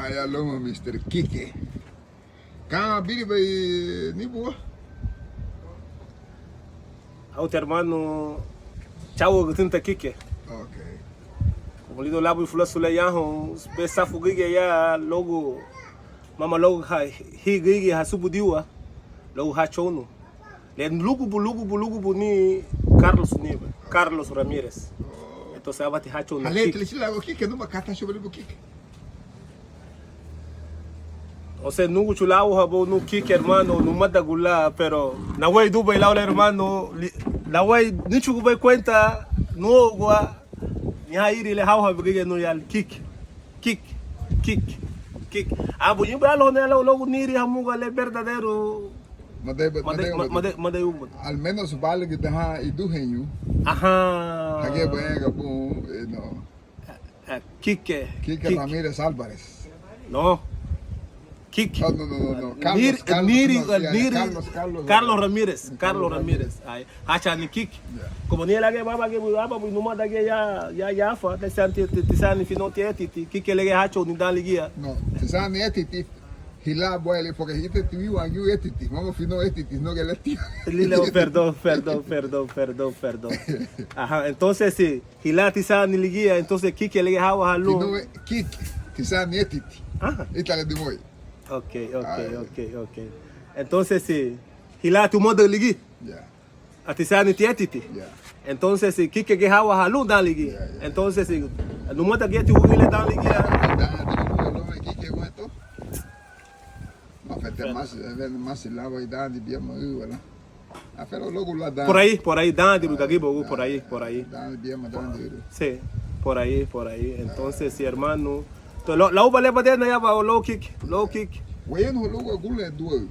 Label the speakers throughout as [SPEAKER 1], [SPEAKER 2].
[SPEAKER 1] allá loma Mr. Kike. Cá, big bay ni boa.
[SPEAKER 2] Auto hermano, chau tinta kike.
[SPEAKER 1] Okay.
[SPEAKER 2] Como lido labo fula sula yaho, pesa fugige ya logo mama logo ha higige ha subudiwa. Logo ha chono. Le lugu ni Carlos Ramírez. Entonces abati ha chono.
[SPEAKER 1] Ale tele sila o Kike numa kata sobre o Kike.
[SPEAKER 2] O sea, nunca chulao habo no kike hermano, no mata gula, pero na way Dubai la hermano, la way ni chugo cuenta no gua ni hairi le hawa bigige no yal kick. Abo yimba lo ne lo niri hamuga le verdadeiro. Made
[SPEAKER 1] al menos vale que deja y duhenyu.
[SPEAKER 2] Ajá.
[SPEAKER 1] Hage bega bom, no.
[SPEAKER 2] Kike
[SPEAKER 1] Ramírez Álvarez.
[SPEAKER 2] No. Kike.
[SPEAKER 1] No.
[SPEAKER 2] Carlos Ramírez. Ay, hacha ni Kike. Como ni la que baba que baba no manda que ya fa, te santi fino titi, Kike le hacho ni dan ligia.
[SPEAKER 1] No, te santi etiti. Hila boele porque hite tu angu etiti, vamos fino etiti, no que le tío.
[SPEAKER 2] Perdón. Ajá, entonces si hila tisa ni ligia, entonces Kike le hawa halu.
[SPEAKER 1] No, Kike, tisa ni etiti.
[SPEAKER 2] Ajá.
[SPEAKER 1] Itale de moi.
[SPEAKER 2] Okay. Entonces si hila tu modo ligi.
[SPEAKER 1] Ya.
[SPEAKER 2] Atisani tietiti.
[SPEAKER 1] Ya.
[SPEAKER 2] Entonces si Kike que hawa halu dan ligi. Entonces si no mata que tu le dan ligi.
[SPEAKER 1] Más el agua y dan bien voilà. Pero luego la dan.
[SPEAKER 2] Por ahí dan de Gagibo, por ahí.
[SPEAKER 1] Dan bien
[SPEAKER 2] Sí, por ahí. Entonces, si hermano, la uva le patea ya va low kick.
[SPEAKER 1] Bueno, luego gule duo.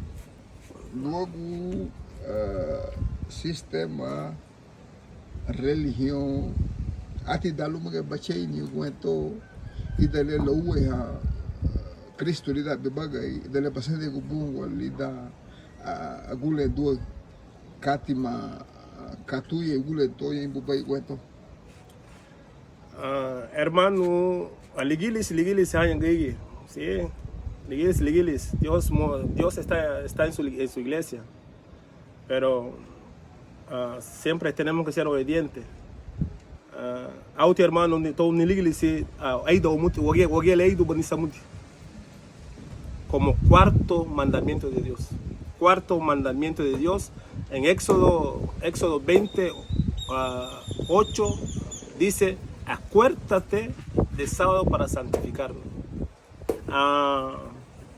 [SPEAKER 1] Luego sistema religión ati dalu mga bachei ni cuento y dale lo ueha Cristo lida bebagai dale pasende kubungu lida agule duo katima katuye gule toye imbubai cuento.
[SPEAKER 2] Hermano, ligilis hayangigi. Sí. Ligilis. Dios está en su iglesia. Pero siempre tenemos que ser obedientes. Auto hermano, todo ni ligilis aido muti, wage leido bonisa muti. Como cuarto mandamiento de Dios. En Éxodo 20, 8 dice, acuérdate de sábado para santificarlo.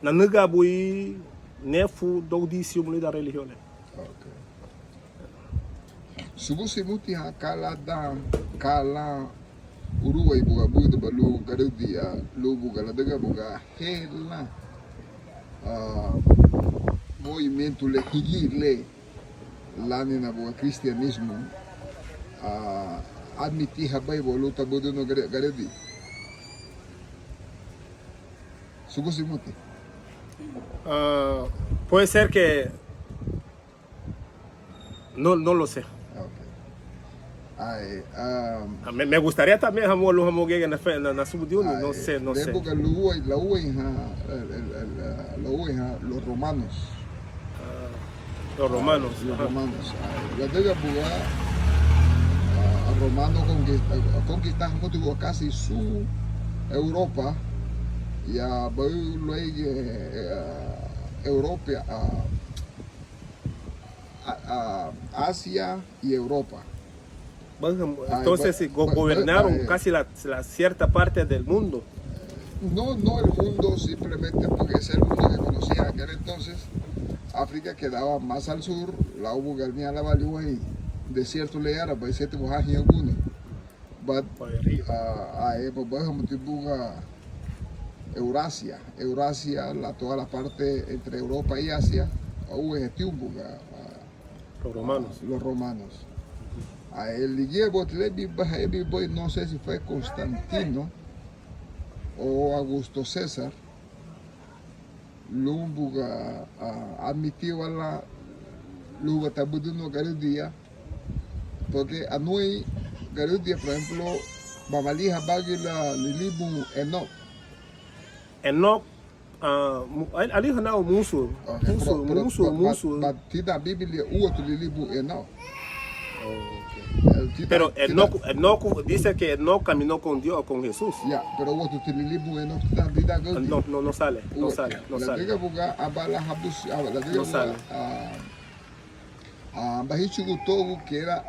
[SPEAKER 2] Nanuga bui nefu doudisi da religión.
[SPEAKER 1] Subusi muti kala Uruguay buga buga balu garudia lu buga la daga buga hela movimento legile lá na boa cristianismo admitir a Bíblia luta bodo no garedi subusi muti
[SPEAKER 2] puede ser que no lo sé. Me gustaría también en la subdiuna, no sé.
[SPEAKER 1] Época los romanos.
[SPEAKER 2] Los romanos.
[SPEAKER 1] La de a romano conquistaron casi su Europa y a Europa, a Asia y Europa.
[SPEAKER 2] Entonces gobernaron casi la cierta parte del mundo.
[SPEAKER 1] No el mundo simplemente porque es el mundo que conocía aquel entonces. África quedaba más al sur, la hubo Galmia la Valua y desierto le era, para ese tipo de alguno. But Eurasia, toda la parte entre Europa y Asia, hubo los romanos. El no sé si fue Constantino o Augusto César, Lumbuga admitió a la Luga Tabuduno Garudia, porque a noi Garudia, por ejemplo, Babalija Bagila Lilibu Eno,
[SPEAKER 2] Enoch, ali hanao muso.
[SPEAKER 1] But tida Biblia outro livro Enoch.
[SPEAKER 2] Pero Enoch dice que Enoch caminó con Dios, con Jesús.
[SPEAKER 1] Ya, pero outro livro Enoch tida
[SPEAKER 2] no sale.
[SPEAKER 1] No sale. Bahichugu Togo, que era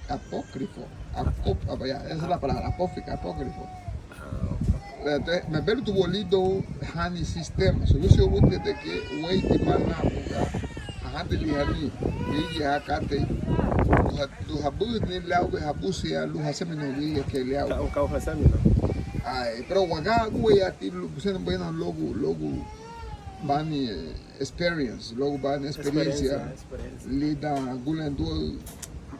[SPEAKER 1] apócrifo. Esa es la palabra, apócrifo. Entonces, me veo tu bolito hani sistema. Solución de que güey te manda a hante lihani, y ya cate. Los abus ni lao que abusia, los hacemos no diga que le hago. Ay, pero guaga güey a ti lo pusieron bueno logo bani experience, logo bani experiencia. Lida gulando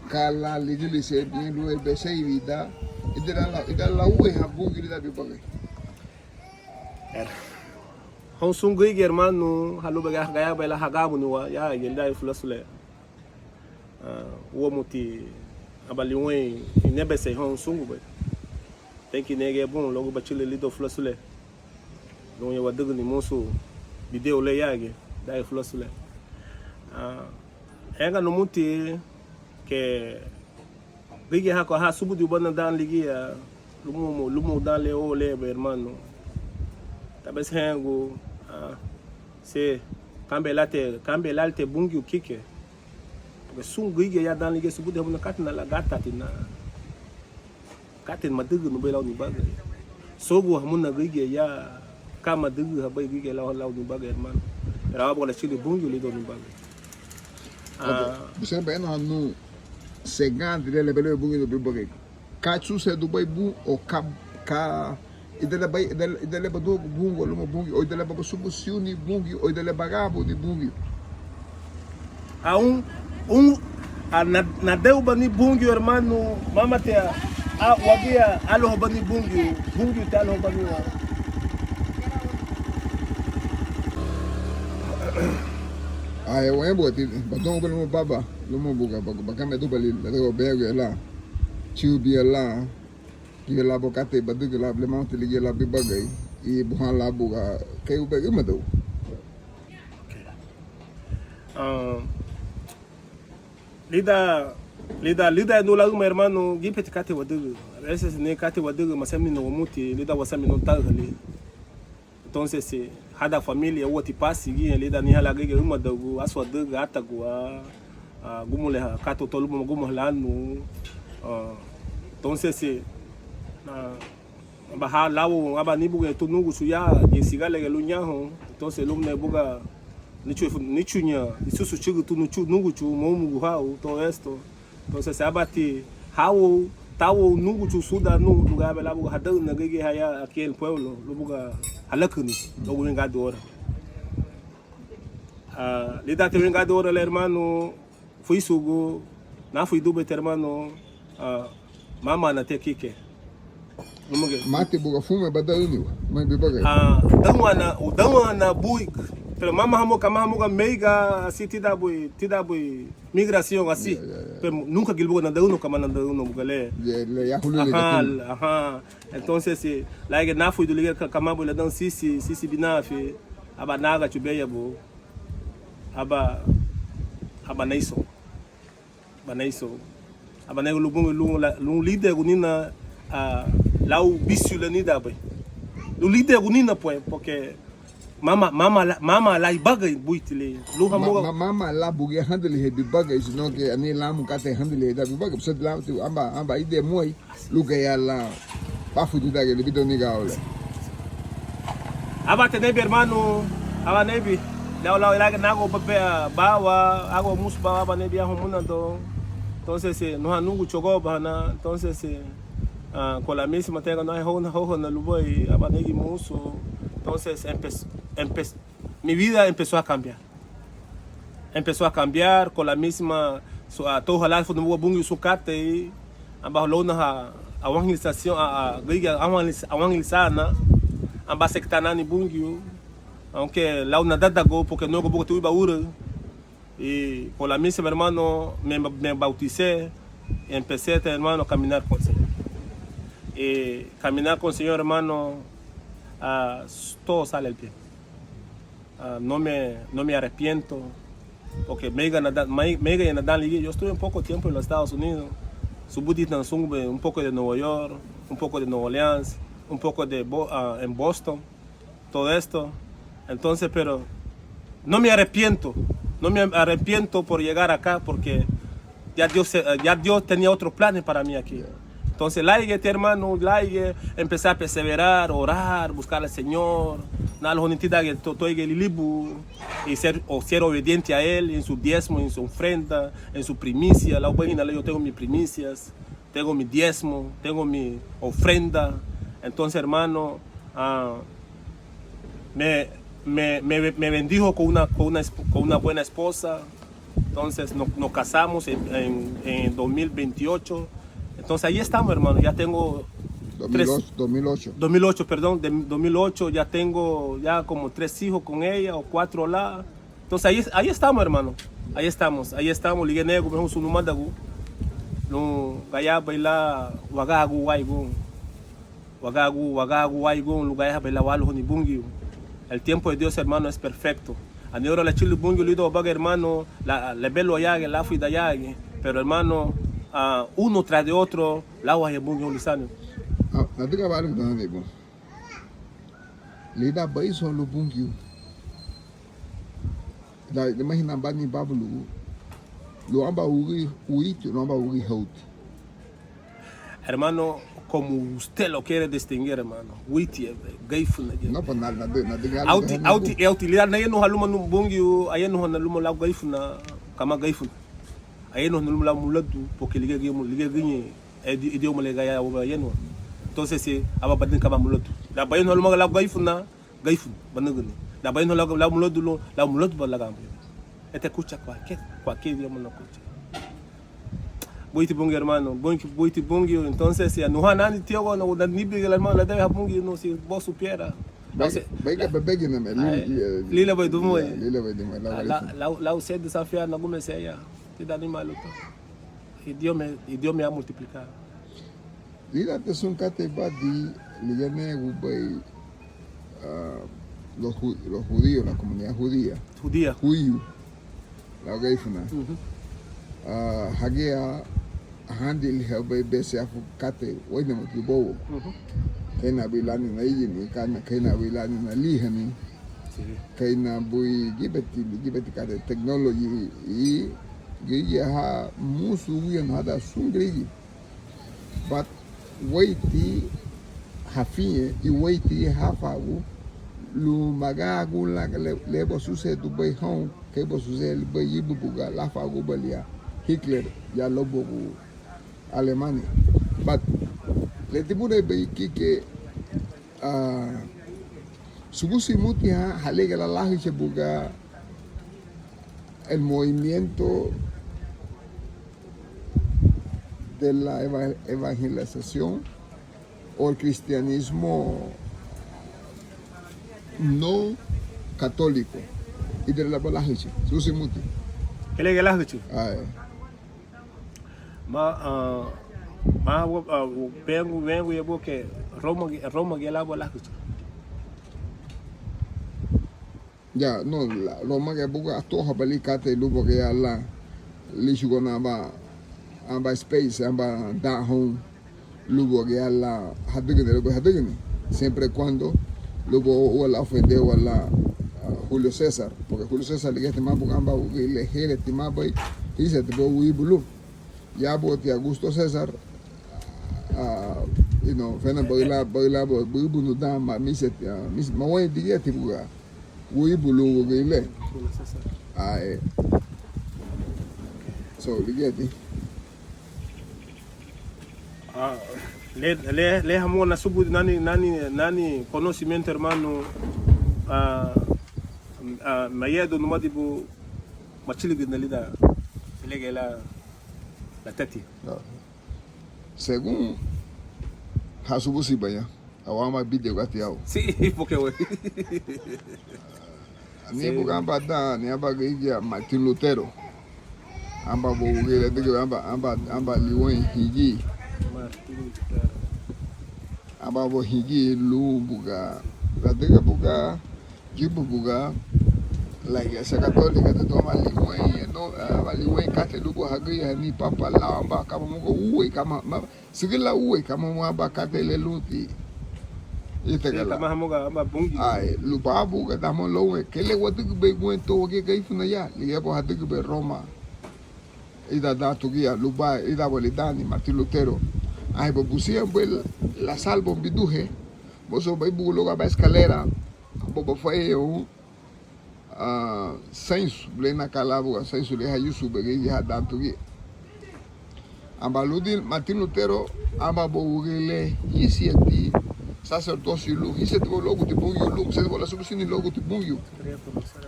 [SPEAKER 1] kala lidilise bien lo bese y vida. Y de la güey abu grida bibaga.
[SPEAKER 2] Hong gigi hermano, halu baga gaya bela hagabu nuwa ya yelda iflasule. Wo muti abali wen nebe se Hong Sungu ba. Tem que nege bom logo batile lido flasule. Don ya wadagu ni monso video le yage da iflasule. Enga no muti que gigi hako ha subu di bana dan ligia lumo dan le o le hermano. Talvez hengo se cambelalte bungi o kike porque sunguige ya dan lige subu de na katina la gata tina katin madugu no bela ni baga sogo hamuna gige ya kama dugu habai gige la ni baga hermano era abo la chile bungi le do ni baga
[SPEAKER 1] você bem no segando dele belo bungi do baga kachu se do bai bu o ka idele bado bungo lumo bungi o idele babo subusiuni bungi o idele bagabo di bungi
[SPEAKER 2] na deu bani bungi hermano mama te wagia alo bani bungi te alo bani
[SPEAKER 1] ai wembo ti badon belo baba lumo buga baga me do bali le bege la chubi la que la boca te badu que la blemante ligue la bibagai e buhan la buga que o bege mado lida no la uma hermano gipet kate wadu ese ne kate wadu masami no muti lida wasami no tagali entonces se hada família o ti pasi gi lida ni hala gege uma dagu aswa dagu atagua gumule kato tolu gumo lanu entonces se baha lawo aba ni buga to nugu suya de sigale ga lunya ho entonces lumne buga nichunya isusu chigu tu nugu chu momu hao todo esto entonces abati hao tawo nugu chu suda no lugar bela buga hada na gege haya aquí el pueblo lo buga halakuni lo winga dora lida te winga dora el hermano fui sugo na fui dube hermano mama na te kike mate buga fume badalini mas bibaga
[SPEAKER 2] dama buik pero mama hamoka meiga assim tida bui migração assim pero nunca gilbo na dauno kama na dauno bugale
[SPEAKER 1] ya hulule
[SPEAKER 2] entonces se like na fui do liga kama bula dan sisi binafe aba naga chubeya bo aba naiso aba nego lu líder unina lá o bicho lá nida bem o líder unina porque mama lá ibaga buitile luha moga
[SPEAKER 1] mama lá buge handle he bibaga isno que ani lá mu kate handle da bibaga precisa lá tu amba ide moi luga ya lá pafu de daga le bidon niga ole
[SPEAKER 2] aba te nebi hermano aba nebi lá ila nago bawa ago musba aba nebi a homuna do entonces no hanungu chogoba na entonces con la misma tenga no hay hoja na luboy abanegi muso entonces mi vida empezó a cambiar con la misma todo la fue no bungi sukate y amba lona a evangelización a evangelizana amba sectana ni bungi aunque la una data go porque no go tu baura y con la misma hermano me bauticé y empecé hermano a caminar con el Señor. Y caminar con el Señor, hermano, todo sale al pie. No me arrepiento, porque mega en Nadal, yo estuve un poco tiempo en los Estados Unidos, un poco de Nueva York, un poco de Nueva Orleans, un poco en Boston, todo esto. Entonces, pero no me arrepiento por llegar acá, porque ya Dios tenía otros planes para mí aquí. Entonces, hermano, empecé a perseverar, orar, buscar al Señor, y ser obediente a Él en su diezmo, en su ofrenda, en su primicia. Yo tengo mis primicias, tengo mi diezmo, tengo mi ofrenda. Entonces, hermano, me bendijo con una buena esposa. Entonces nos casamos en 2028. Entonces ahí estamos, hermano. Ya tengo 2008, perdón, de 2008 ya tengo como 3 hijos con ella o 4 lá. Entonces ahí estamos, hermano. Ahí estamos. Ligue nego, me su numadagu. No gaya baila wagagu waigun. Wagagu waigun, lugar baila walu ni bungi. El tiempo de Dios, hermano, es perfecto. A neuro la chile bungi lido baga, hermano, la belo yage, la fuida yage, pero hermano, uno tras de otro, la agua es bungi ulisano.
[SPEAKER 1] Natika baru dan de bon. Lida bai so lu bungi. Da imagina bani babulu. Lo amba ugi uiti, lo amba ugi hauti.
[SPEAKER 2] Hermano, como usted lo quiere distinguir, hermano. Uiti, gaifuna.
[SPEAKER 1] No, pues nada.
[SPEAKER 2] A utilidad na no haluma no bungi, aí no haluma la gaifuna, kama gaifuna. Aí no haluma la mulatu, porque liga ganhe idioma legal aí no. Entonces si aba badin kama mulatu. Da bayin haluma la gaifuna, banagani. Da bayin haluma la mulatu ba la gambe. Este escucha cualquier idioma no escucha. Buiti bungi, hermano, buiti bungi. Entonces si no hay nada tío no ni biga hermano la debe bungi no si vos supiera.
[SPEAKER 1] Baika bebegi na me.
[SPEAKER 2] Lila vai dumo.
[SPEAKER 1] Lila vai dumo.
[SPEAKER 2] Lá você desafiar na como se ya. Te dá animal luto. E Dios me ha multiplicado.
[SPEAKER 1] Lila te son kate badi ligane gubai los judíos, la comunidad judía. Juyu. La gaifuna. Hagea handil habe bese afu kate wene mutibowo. Kaina bilani na yini kaina bilani na lihani. Kaina bui gibeti kate technology i giya ha musu wiyan hada sungrigi. But waiti hafiye i waiti hafagu lu magagu la lebo suse dubai hon kebo suse dubai yibuga la fagu balia Hitler ya lobo Alemania. But le tibune be que subusi mutia halega la lahi se buga el movimiento de la evangelización o el cristianismo no católico y de la balahiche subusi muti
[SPEAKER 2] ¿Qué le gelaste? Vengo y veo que Roma que el agua la escucha.
[SPEAKER 1] Ya, no, Roma que buga toja pelicate lupo que ya la lishugona amba space amba da home lupo que ya la hadigene siempre cuando lupo o la ofende o la Julio César, porque Julio César le más porque amba le jere más boy y se te voy bulu. Ya bote Augusto César fena baila bunu da ma miset ma wai diga tibuga wi bulu gele so ligeti
[SPEAKER 2] le hamo na subu nani conocimiento, hermano. Mayedo no madibu machili ginalida ilega la teti.
[SPEAKER 1] Según Hasubusi Baya, awama video gatiao.
[SPEAKER 2] Sí, porque güey.
[SPEAKER 1] Ni bugamba da ni abagia Martin Lutero. Amba bugile digo amba liwen higi. Amba bo higi lu buga La diga porque la iglesia católica te toma liway no liway kate lugo hagi ni papa la amba kama mungo uwe kama sigila uwe kama mwamba kate le luti itegala
[SPEAKER 2] kama hamoga amba bungi
[SPEAKER 1] ai lubabu ka damo lowe kele wadu be gwento ke kai funa ya liabo hadu be Roma ida datugia luba ida bolidani Martín Lutero ai bobusia bel la salvo biduje boso bai bulo ga ba escalera bobo foi eu senso blena calabo senso le hayu subege ya dantugi ambaludi Martín Lutero amba bogele yisieti sacerdocio lu hiseti logo de bungu lu se bola subsini logo de bungu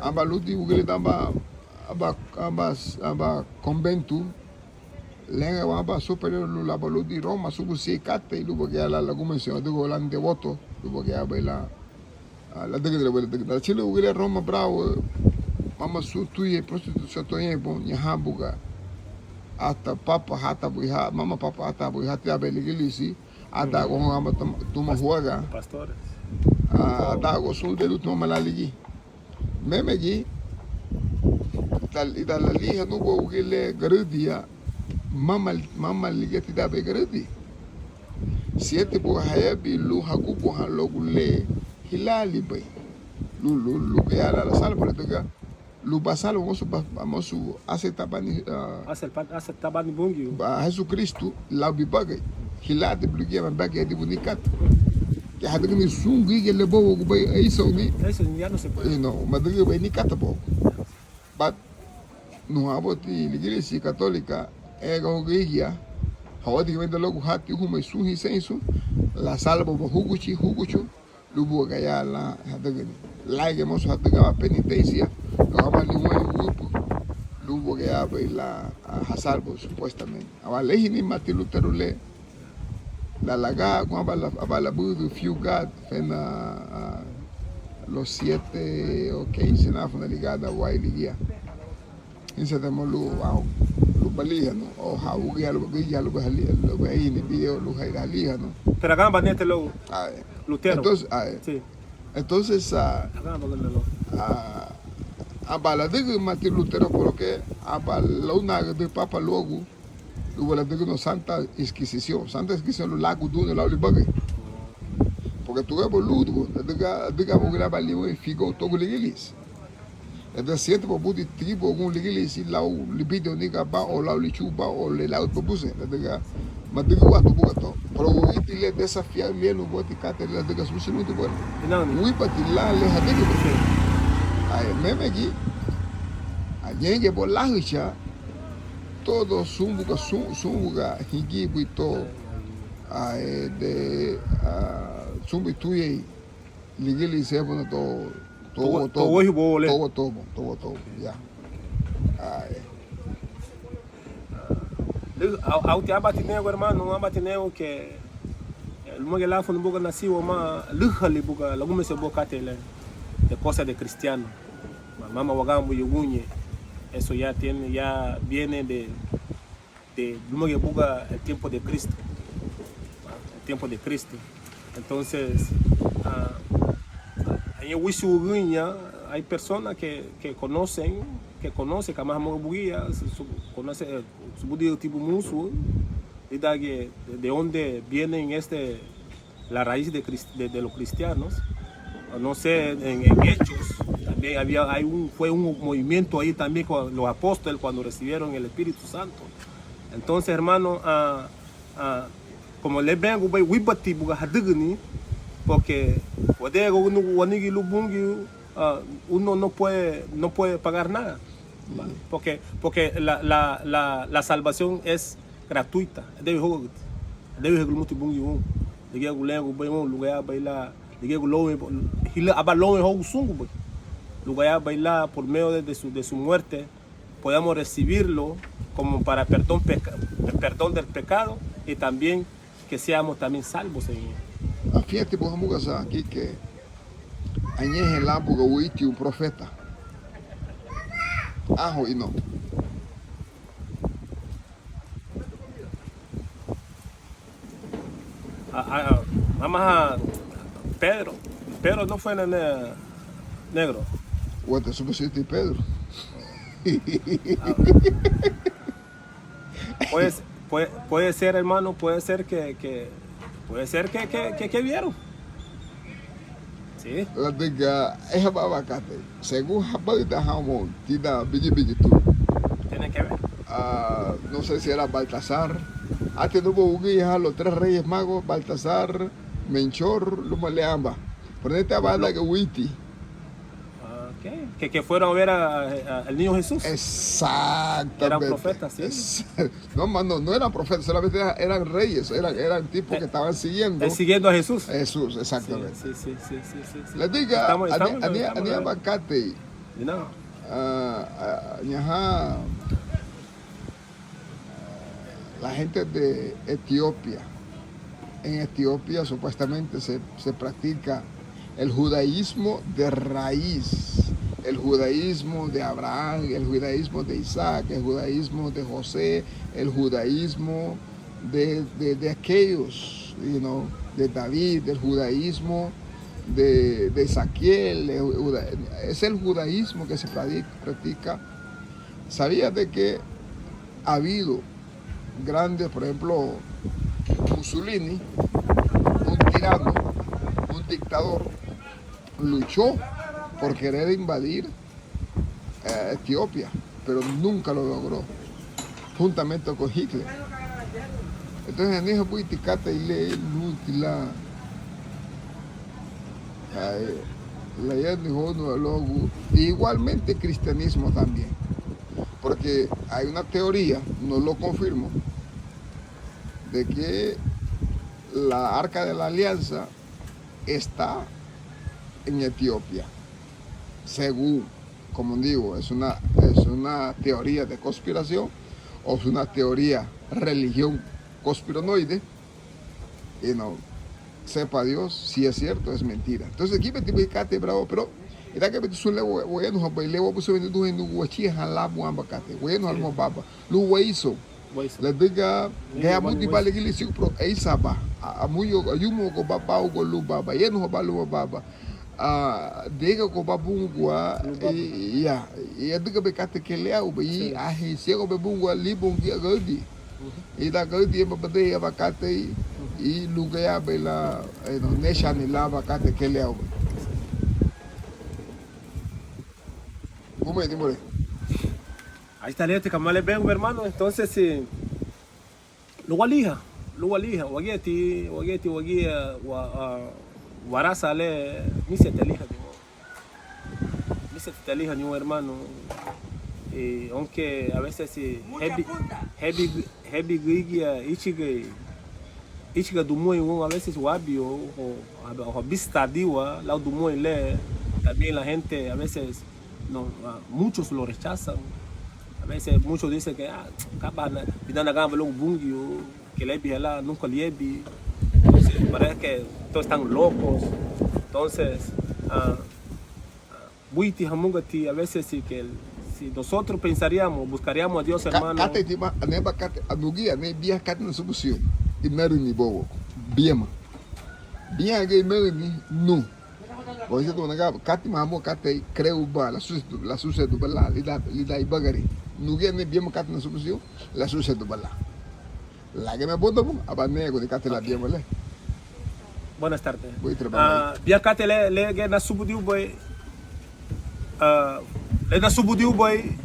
[SPEAKER 1] ambaludi ugele damba aba convento lenga aba superior lu la boludi Roma subusi kate lu boge ala la convención de golan devoto lu boge abela la de Chile ugele Roma bravo mama su tuye prostitución toye bon yahabuga hasta papa hata buha mama papa hata buha hata abeligilisi ada go amba tuma huaga
[SPEAKER 2] pastores
[SPEAKER 1] ada go sul de luto malaligi memegi tal ida la liha no go ugele garudia mama ligati da be garudi siete bo hayabi lu hakubo halogule hilali bay lu que ala la sala por daga lu basalo mosu acetabani
[SPEAKER 2] acetabani bungi
[SPEAKER 1] ba Jesus Cristo la bibaga hilade blugia man baga di bunikat que hada ni sungi que le bobo bay ay soni
[SPEAKER 2] eso ya no se puede
[SPEAKER 1] no madriga bay ni katabo but no aboti iglesia católica ego gigia hawadi que logo hati huma suhi senso la salvo huguchi lubu gaya la hadagani laige moso hadaga penitencia lo amali un grupo lubu gaya baila hasalbo supuestamente awalehi ni Martín Lutero le la laga con abala budu few god fena los 7 o 15 na funa ligada wailigia insa temo lu balia no o haugia lu gaya lu balia lu bayi ni video lu halia no
[SPEAKER 2] pero gamba nete lo Lutero.
[SPEAKER 1] Entonces, a bala de Martín Lutero porque a bala de Papa logo luego la de no Santa Inquisición lo lago do la olibaga porque tu é boludo diga vou gravar ali o figo todo legalis é da ciente por budi tribo algum legalis lá o libido niga ba ou lá o lichuba ou lá o babuse diga mas digo o boto para o itile desafiar mesmo o bote cate lá diga sushi muito bom
[SPEAKER 2] não
[SPEAKER 1] ui patila le hadiga porque aí mesmo aqui a gente bolacha todo sumbuga higibu to de sumbu tuye ligili sebo to todo ya
[SPEAKER 2] ao te abatineo hermano abatineo que el mundo lá foi um pouco nascido uma luhali buga lagu me se boca tele de cosa de cristiano mama wagambo yugunye eso ya viene de mundo buga el tiempo de Cristo entonces en Wishugunya hay personas que conocen kama hamo bugia conoce su budio tipo musu y de dónde vienen la raíz de los cristianos no sé en hechos también fue un movimiento ahí también con los apóstoles cuando recibieron el Espíritu Santo entonces hermano como le vengo wibati buga hadigni porque uno no puede pagar nada porque la salvación es gratuita debe por medio de su muerte podamos recibirlo como para perdón del pecado y también que seamos también salvos en él.
[SPEAKER 1] Fíjate, vamos a aquí que añeje el ámbuga huiti un profeta. Ajo y no.
[SPEAKER 2] Vamos a Pero no fue negro.
[SPEAKER 1] O te supusiste Pedro.
[SPEAKER 2] Puede ser, hermano, puede ser que vieron. Sí.
[SPEAKER 1] La diga, es babacate. Según Jabalita Jamón, tira biji tú.
[SPEAKER 2] Tienen que ver.
[SPEAKER 1] No sé si era Baltasar. Antes no hubo un hija, los 3 reyes magos, Baltasar, Menchor, Lumaleamba. Por esta banda que Witi.
[SPEAKER 2] Que fueron a ver al niño Jesús.
[SPEAKER 1] Exactamente.
[SPEAKER 2] Eran profetas, sí.
[SPEAKER 1] No eran profetas, solamente eran reyes, eran tipos que estaban siguiendo.
[SPEAKER 2] Siguiendo a Jesús.
[SPEAKER 1] Jesús, exactamente.
[SPEAKER 2] Sí.
[SPEAKER 1] Les diga, Ania Bacate.
[SPEAKER 2] No.
[SPEAKER 1] La gente de Etiopía. En Etiopía supuestamente se practica el judaísmo de raíz, el judaísmo de Abraham, el judaísmo de Isaac, el judaísmo de José, el judaísmo de aquellos, de David, el judaísmo de Ezequiel. Es el judaísmo que se practica. ¿Sabías de que ha habido grandes, por ejemplo, Mussolini, un tirano, un dictador, luchó por querer invadir Etiopía, pero nunca lo logró, juntamente con Hitler. Entonces, en esa política igualmente cristianismo también, porque hay una teoría, no lo confirmo, de que la Arca de la Alianza está en Etiopía, según, como digo, es una teoría de conspiración o es una teoría religión conspiranoide, y no sepa Dios si es cierto o es mentira. Entonces aquí me te bravo, pero era que tú le voy a nos apoyar, voy a poner en un huachí jalá buambacate, voy a nos almo baba, lo hizo. Le diga que a muti vale que le sigo pro e saba a muyo ayumo ko baba o lu baba ye no balu baba diga ko babungwa ya e diga be kate que le au be a he sigo be bungwa libon que godi e da godi e babade e bakate e luga ya be la no nesha ni la bakate que le au como é demore.
[SPEAKER 2] Ahí está este camale vengo, hermano. Entonces, lo walija, wageti, warasa le, mise te elija, hermano. Aunque a veces heavy gigia, ichiga dumoi, a veces wabi o vista diwa, la dumoi le, también la gente a veces, no, muchos lo rechazan. A veces muchos dicen que que le nunca liebi. Parece que todos están locos. Entonces, a veces sí que si nosotros pensaríamos, buscaríamos a Dios, hermano.
[SPEAKER 1] No. Por eso cuando kati mamo kati creo ba la sucia do bala lida ibagari nugia ne bien kati na solución la sucia do bala la que me bodo abane ko kati la bien vale.
[SPEAKER 2] Buenas tardes.
[SPEAKER 1] Voy a trabajar.
[SPEAKER 2] Bien kati le que na subudiu boy le na subudiu boy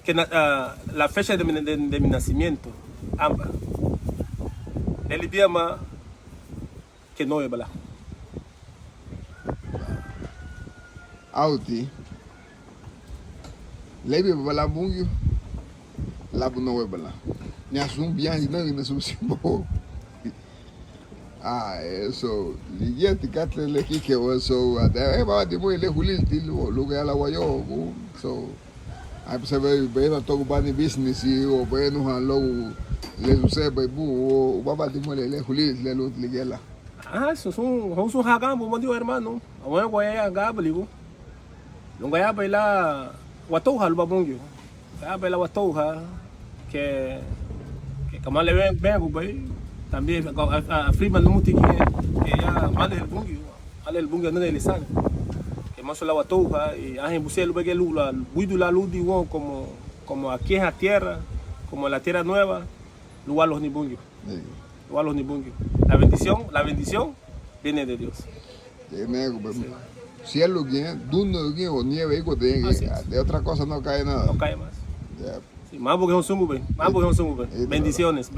[SPEAKER 2] que la fecha de mi nacimiento amba ele biama que no es bala.
[SPEAKER 1] Auti lebi bala mungu la no we bala nya sum bien na solution eso ligia tikatle le kike so ba de mo le hulil til lo ga la wayo so ai pse be na to ba ni business o be no han lo le sucede be bu o baba de mo le hulil le lo ligela
[SPEAKER 2] eso son hagambo mo dio hermano awen ko ya gabaligo Lunga ya baila watoha luba bungyo. Ya baila watoha que como le ven bay también a Freeman no muti que ya male el bungyo. Ale el bunga no le sale. Que más la batoja y a buscar lo que lula, buidu la luz digo como aquí es la tierra, como la tierra nueva, lugar los nibungio. Lugar los nibungio. La bendición viene de Dios.
[SPEAKER 1] Cielo que dundo que o nieve de otra cosa no cae nada.
[SPEAKER 2] No cae más.
[SPEAKER 1] Ya.
[SPEAKER 2] Sí, más porque es un zungu, bendiciones.